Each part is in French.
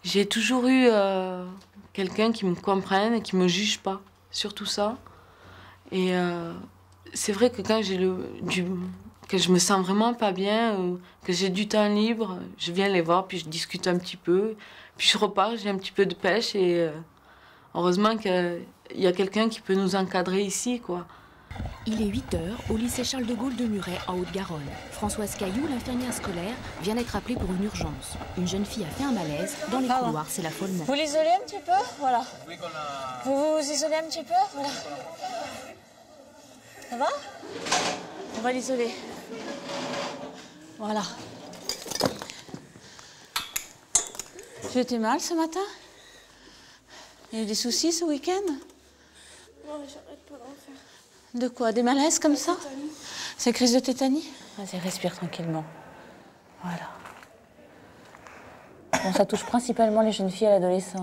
J'ai toujours eu quelqu'un qui me comprenne et qui me juge pas, surtout ça. Et c'est vrai que quand que je me sens vraiment pas bien, que j'ai du temps libre, je viens les voir, puis je discute un petit peu, puis je repars, j'ai un petit peu de pêche et heureusement qu'il y a quelqu'un qui peut nous encadrer ici, quoi. Il est 8 heures au lycée Charles de Gaulle de Muret, en Haute-Garonne. Françoise Cailloux, l'infirmière scolaire, vient d'être appelée pour une urgence. Une jeune fille a fait un malaise. Dans les couloirs, c'est l'affolement. Vous l'isolez un petit peu? Voilà. Vous vous isolez un petit peu? Voilà. Ça va? On va l'isoler. Voilà. Tu étais mal ce matin? Il y a eu des soucis ce week-end? Non, j'arrête pas d'en faire. De quoi? Des malaises comme ça? C'est crise de tétanie? Vas-y, respire tranquillement. Voilà. Bon, ça touche principalement les jeunes filles et l'adolescent.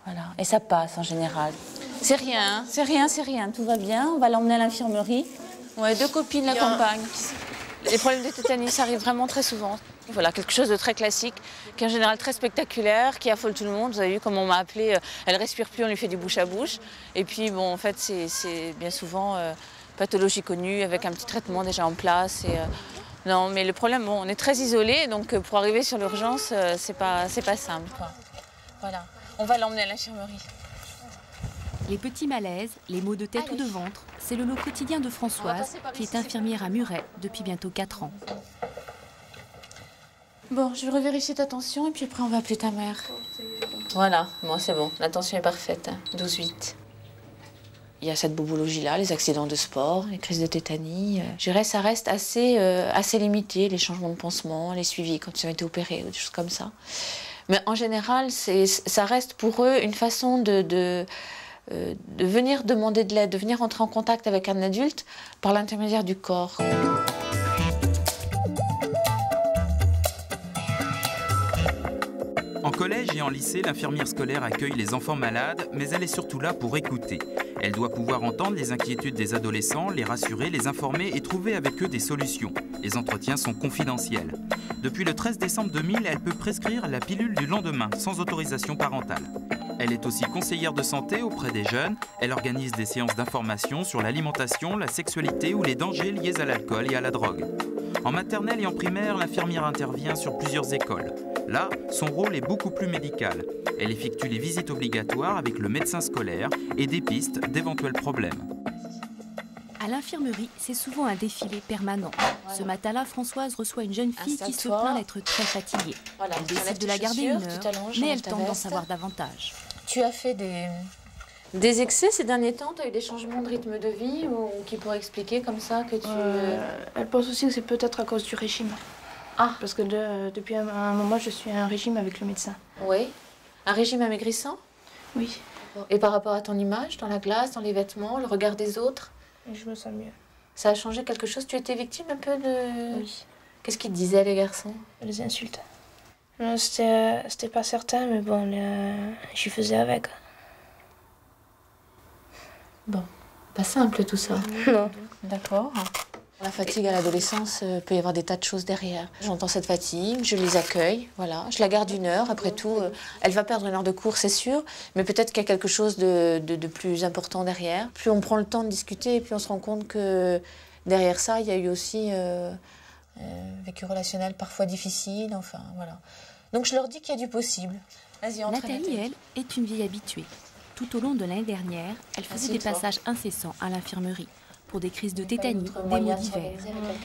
Voilà. Et ça passe en général. C'est rien, hein. C'est rien, tout va bien. On va l'emmener à l'infirmerie. Ouais, 2 copines l'accompagnent. Les problèmes de tétanie, ça arrive vraiment très souvent. Voilà, quelque chose de très classique, qui est en général très spectaculaire, qui affole tout le monde. Vous avez vu comment on m'a appelé, elle respire plus, on lui fait du bouche à bouche. Et puis, bon, en fait, c'est bien souvent pathologie connue, avec un petit traitement déjà en place. Et, non, mais le problème, bon, on est très isolés, donc pour arriver sur l'urgence, c'est pas simple, quoi. Voilà, on va l'emmener à l'infirmerie. Les petits malaises, les maux de tête ou de ventre, c'est le lot quotidien de Françoise, qui est infirmière à Muret depuis bientôt 4 ans. Bon, je vais revérifier ta tension et puis après on va appeler ta mère. Voilà, bon, c'est bon, la tension est parfaite, 12,8. Il y a cette bobologie-là, les accidents de sport, les crises de tétanie. Je dirais ça reste assez limité, les changements de pansement, les suivis quand ils ont été opérés, ou des choses comme ça. Mais en général, ça reste pour eux une façon de venir demander de l'aide, de venir entrer en contact avec un adulte par l'intermédiaire du corps. En collège et en lycée, l'infirmière scolaire accueille les enfants malades, mais elle est surtout là pour écouter. Elle doit pouvoir entendre les inquiétudes des adolescents, les rassurer, les informer et trouver avec eux des solutions. Les entretiens sont confidentiels. Depuis le 13 décembre 2000, elle peut prescrire la pilule du lendemain, sans autorisation parentale. Elle est aussi conseillère de santé auprès des jeunes. Elle organise des séances d'information sur l'alimentation, la sexualité ou les dangers liés à l'alcool et à la drogue. En maternelle et en primaire, l'infirmière intervient sur plusieurs écoles. Là, son rôle est beaucoup plus médical. Elle effectue les visites obligatoires avec le médecin scolaire et dépiste d'éventuels problèmes. À l'infirmerie, c'est souvent un défilé permanent. Ce matin-là, Françoise reçoit une jeune fille qui se plaint d'être très fatiguée. Voilà, elle décide de la garder 1 heure, mais elle tente d'en savoir davantage. Tu as fait des excès ces derniers temps? Tu as eu des changements de rythme de vie ou qui pourraient expliquer comme ça que tu... Elle pense aussi que c'est peut-être à cause du régime. Ah. Parce que depuis un moment, je suis à un régime avec le médecin. Oui. Un régime amaigrissant? Oui. Et par rapport à ton image, dans la glace, dans les vêtements, le regard des autres? Et je me sens mieux. Ça a changé quelque chose? Tu étais victime un peu de... Oui. Qu'est-ce qu'ils te disaient, les garçons? Les insultes. Non, c'était pas certain, mais bon, j'y faisais avec. Bon, pas simple tout ça. Non. D'accord. La fatigue à l'adolescence, peut y avoir des tas de choses derrière. J'entends cette fatigue, je les accueille, voilà. Je la garde 1 heure, après tout, elle va perdre 1 heure de cours, c'est sûr, mais peut-être qu'il y a quelque chose de plus important derrière. Plus on prend le temps de discuter, plus on se rend compte que derrière ça, il y a eu aussi vécu relationnel parfois difficile, enfin, voilà. Donc je leur dis qu'il y a du possible. Vas-y, entre Nathalie, elle, est une vieille habituée. Tout au long de l'année dernière, elle faisait des passages incessants à l'infirmerie pour des crises de tétanie, des maux d'hiver.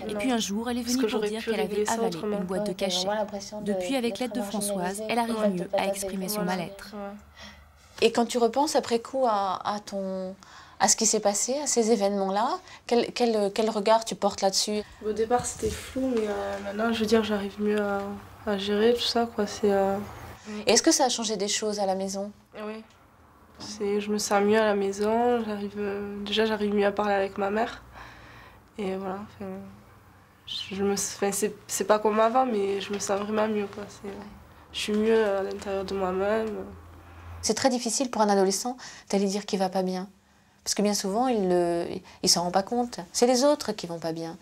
Et puis un jour, elle est venue pour dire qu'elle avait avalé une boîte de cachet. Depuis, avec l'aide de Françoise, elle arrive mieux à exprimer son mal-être. Et quand tu repenses après coup à ce qui s'est passé, à ces événements-là, quel regard tu portes là-dessus? Au départ, c'était flou, mais maintenant, je veux dire, j'arrive mieux à gérer tout ça, quoi. Et est-ce que ça a changé des choses à la maison? Oui. Je me sens mieux à la maison, j'arrive mieux à parler avec ma mère. Et voilà, c'est pas comme avant, mais je me sens vraiment mieux, quoi. Je suis mieux à l'intérieur de moi-même. C'est très difficile pour un adolescent d'aller dire qu'il va pas bien. Parce que bien souvent, il s'en rend pas compte. C'est les autres qui vont pas bien.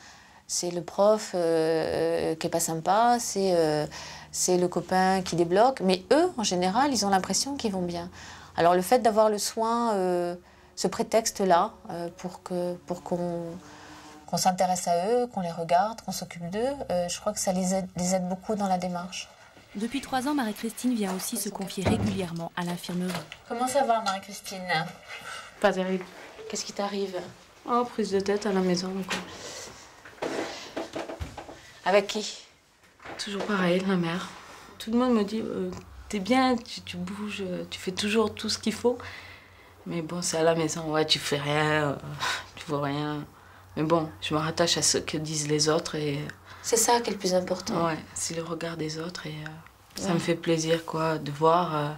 C'est le prof qui n'est pas sympa, c'est le copain qui débloque. Mais eux, en général, ils ont l'impression qu'ils vont bien. Alors le fait d'avoir le soin, ce prétexte-là, pour qu'on s'intéresse à eux, qu'on les regarde, qu'on s'occupe d'eux, je crois que ça les aide beaucoup dans la démarche. Depuis 3 ans, Marie-Christine vient aussi se confier régulièrement à l'infirmerie. Comment ça va, Marie-Christine? Pas terrible. Qu'est-ce qui t'arrive? Oh, prise de tête à la maison, quoi. Avec qui? Toujours pareil, la mère. Tout le monde me dit, t'es bien, tu bouges, tu fais toujours tout ce qu'il faut. Mais bon, c'est à la maison, ouais, tu fais rien, tu vois rien. Mais bon, je me rattache à ce que disent les autres et... C'est ça qui est le plus important. Ouais, c'est le regard des autres et ça me fait plaisir, quoi, de voir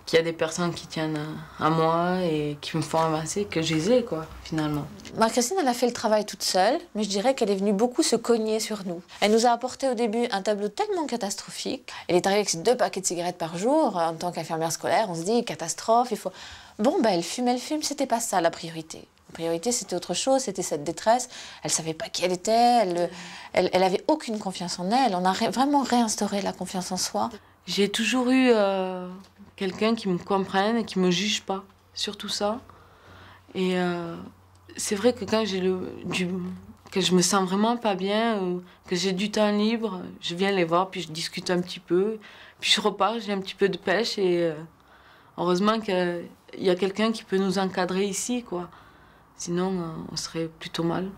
qu'il y a des personnes qui tiennent à moi et qui me font avancer, que je les ai, quoi, finalement. Marie-Christine, elle a fait le travail toute seule, mais je dirais qu'elle est venue beaucoup se cogner sur nous. Elle nous a apporté au début un tableau tellement catastrophique. Elle est arrivée avec ses 2 paquets de cigarettes par jour. En tant qu'infirmière scolaire, on se dit, catastrophe, il faut... Bon, ben, elle fume, c'était pas ça la priorité. La priorité, c'était autre chose, c'était cette détresse. Elle savait pas qui elle était, elle avait aucune confiance en elle. On a vraiment réinstauré la confiance en soi. J'ai toujours eu quelqu'un qui me comprenne et qui me juge pas, surtout ça. Et c'est vrai que quand que je me sens vraiment pas bien, que j'ai du temps libre, je viens les voir, puis je discute un petit peu, puis je repars, j'ai un petit peu de pêche et heureusement qu'il y a quelqu'un qui peut nous encadrer ici, quoi. Sinon, on serait plutôt mal.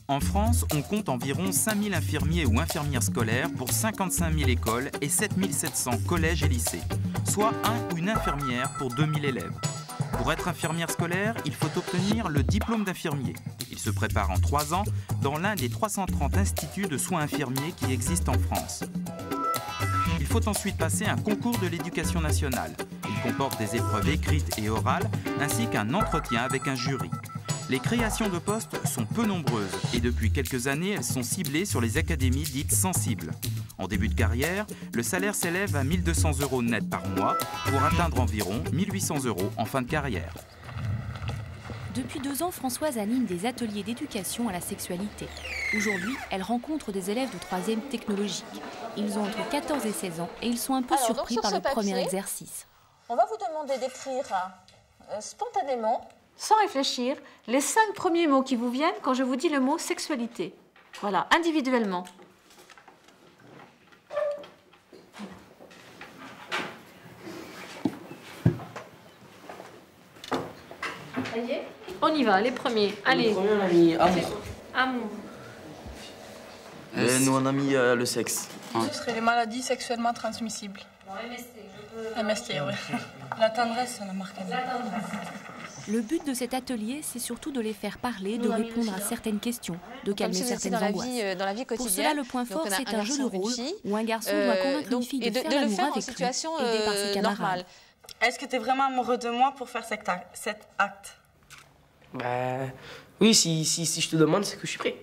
En France, on compte environ 5000 infirmiers ou infirmières scolaires pour 55 000 écoles et 7700 collèges et lycées, soit un ou une infirmière pour 2000 élèves. Pour être infirmière scolaire, il faut obtenir le diplôme d'infirmier. Il se prépare en 3 ans dans l'un des 330 instituts de soins infirmiers qui existent en France. Il faut ensuite passer un concours de l'éducation nationale. Il comporte des épreuves écrites et orales, ainsi qu'un entretien avec un jury. Les créations de postes sont peu nombreuses et depuis quelques années, elles sont ciblées sur les académies dites sensibles. En début de carrière, le salaire s'élève à 1 200 € net par mois pour atteindre environ 1 800 € en fin de carrière. Depuis 2 ans, Françoise anime des ateliers d'éducation à la sexualité. Aujourd'hui, elle rencontre des élèves de 3e technologique. Ils ont entre 14 et 16 ans et ils sont un peu surpris par le premier exercice. On va vous demander d'écrire spontanément, sans réfléchir, les 5 premiers mots qui vous viennent quand je vous dis le mot sexualité. Voilà, individuellement. Ça y est, on y va, les premiers. Allez. Le premier, on a mis amour. Amour. Nous, on a mis le sexe. Ce serait les maladies sexuellement transmissibles. MST, oui. La tendresse, ça l'a marqué. Le but de cet atelier, c'est surtout de les faire parler, de répondre à certaines questions, de calmer certaines angoisses. Dans la vie quotidienne. Pour cela, le point fort, c'est un jeu de rôle où un garçon doit convaincre une fille de faire l'amour avec lui, aidé par ses camarades. Est-ce que tu es vraiment amoureux de moi pour faire cet acte? Bah, oui, si je te demande, c'est que je suis prêt.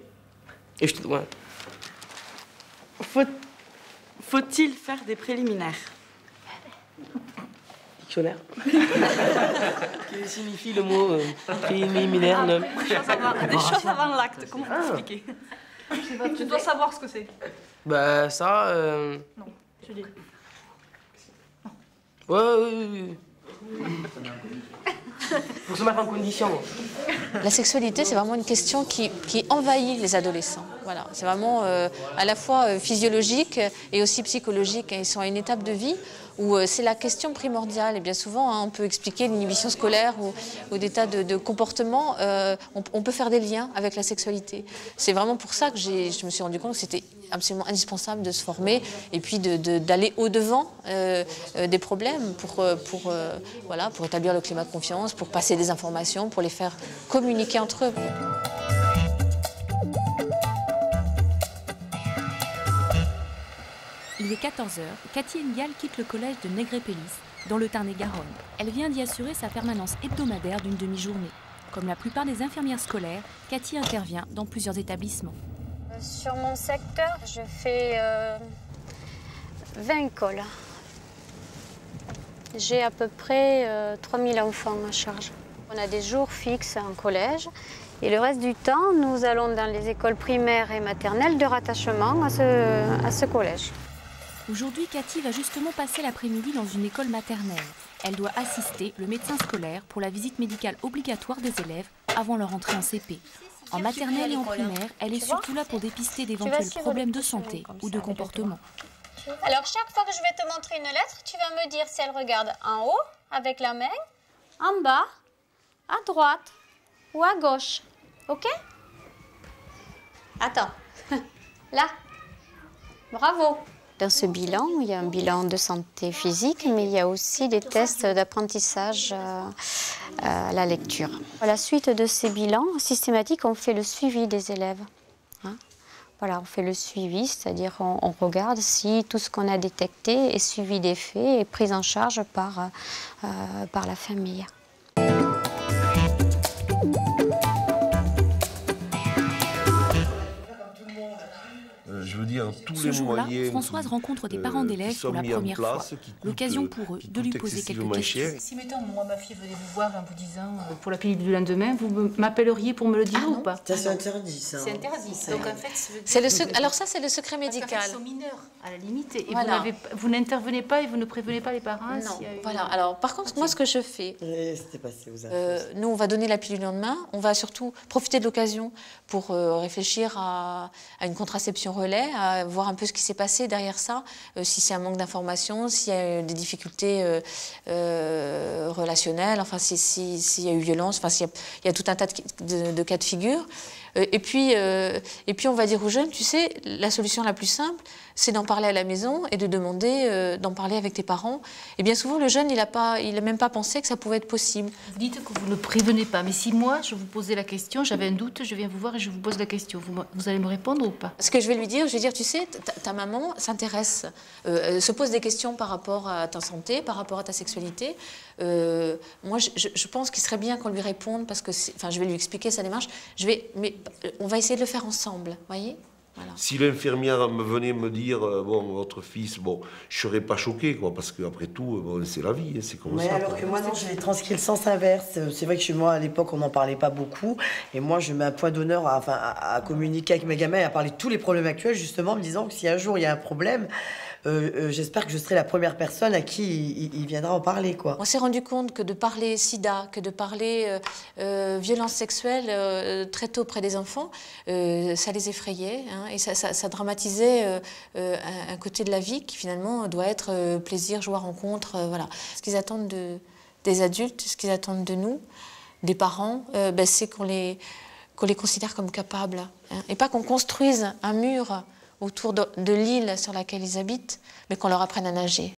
Et je te demande. Faut-il faire des préliminaires? Dictionnaire. Que signifie le mot préliminaire? Des choses avant l'acte, comment t'expliquer? Tu dois savoir ce que c'est. Bah, ça. Non, je dis. Ouais. Pour se mettre en condition. La sexualité, c'est vraiment une question qui envahit les adolescents. Voilà, c'est vraiment à la fois physiologique et aussi psychologique. Ils sont à une étape de vie où c'est la question primordiale. Et bien souvent, on peut expliquer l'inhibition scolaire ou des tas de comportements. On peut faire des liens avec la sexualité. C'est vraiment pour ça que je me suis rendu compte que c'était absolument indispensable de se former et puis d'aller au-devant des problèmes pour établir le climat de confiance, pour passer des informations, pour les faire communiquer entre eux. Il est 14h, Cathy Engal quitte le collège de Négré-Pélis, dans le Tarn-et-Garonne. Elle vient d'y assurer sa permanence hebdomadaire d'une demi-journée. Comme la plupart des infirmières scolaires, Cathy intervient dans plusieurs établissements. Sur mon secteur, je fais 20 écoles. J'ai à peu près 3000 enfants à charge. On a des jours fixes en collège et le reste du temps, nous allons dans les écoles primaires et maternelles de rattachement à ce collège. Aujourd'hui, Cathy va justement passer l'après-midi dans une école maternelle. Elle doit assister le médecin scolaire pour la visite médicale obligatoire des élèves avant leur entrée en CP. En maternelle et en primaire, elle est surtout là pour dépister d'éventuels problèmes de santé ou de comportement. Alors, chaque fois que je vais te montrer une lettre, tu vas me dire si elle regarde en haut, avec la main, en bas, à droite ou à gauche. OK? Attends. Là. Bravo. Dans ce bilan, il y a un bilan de santé physique, mais il y a aussi des tests d'apprentissage à la lecture. À la suite de ces bilans systématiques, on fait le suivi des élèves. Voilà, on fait le suivi, c'est-à-dire on regarde si tout ce qu'on a détecté est suivi des faits et pris en charge par la famille. Je veux dire, Ce jour-là, Françoise rencontre des parents d'élèves pour la première fois. L'occasion pour eux de lui poser quelques questions. Si, mettons, moi, ma fille venait vous voir en vous disant, pour la pilule du lendemain, vous m'appelleriez pour me le dire ou pas? Ça, c'est interdit, ça. C'est interdit. Donc, en fait, alors ça, c'est le secret médical. Parce qu'en fait, ils sont mineurs, à la limite. Et voilà. vous n'intervenez pas et vous ne prévenez pas les parents? Non, voilà. Alors, par contre, moi, ce que je fais, nous, on va donner la pilule le lendemain. On va surtout profiter de l'occasion pour réfléchir à une contraception relais, à voir un peu ce qui s'est passé derrière ça, si c'est un manque d'information, s'il y a des difficultés relationnelles, enfin s'il y a eu violence, enfin il y a tout un tas de cas de figure. Et puis on va dire aux jeunes, tu sais, la solution la plus simple, c'est d'en parler à la maison et de demander d'en parler avec tes parents. Et bien souvent, le jeune, il a même pas pensé que ça pouvait être possible. Vous dites que vous ne prévenez pas, mais si moi, je vous posais la question, j'avais un doute, je viens vous voir et je vous pose la question, vous allez me répondre ou pas? Ce que je vais lui dire, tu sais, ta maman s'intéresse, se pose des questions par rapport à ta santé, par rapport à ta sexualité. Moi, je pense qu'il serait bien qu'on lui réponde, parce que, enfin, je vais lui expliquer sa démarche, mais on va essayer de le faire ensemble, voyez? Voilà. Si l'infirmière venait me dire bon, votre fils, bon, je serais pas choqué, quoi, parce qu'après tout, bon, c'est la vie, c'est comme ça. Alors que moi, non, je l'ai transcrit le sens inverse. C'est vrai que chez moi, à l'époque, on n'en parlait pas beaucoup. Et moi, je mets un point d'honneur à communiquer avec mes gamins et à parler de tous les problèmes actuels, justement, en me disant que si un jour il y a un problème, j'espère que je serai la première personne à qui il viendra en parler, quoi. On s'est rendu compte que de parler sida, que de parler violence sexuelle très tôt près des enfants, ça les effrayait, hein, et ça dramatisait un côté de la vie qui finalement doit être plaisir, joie, rencontre, voilà. Ce qu'ils attendent des adultes, ce qu'ils attendent de nous, des parents, c'est qu'on les considère comme capables, hein, et pas qu'on construise un mur autour de l'île sur laquelle ils habitent, mais qu'on leur apprenne à nager.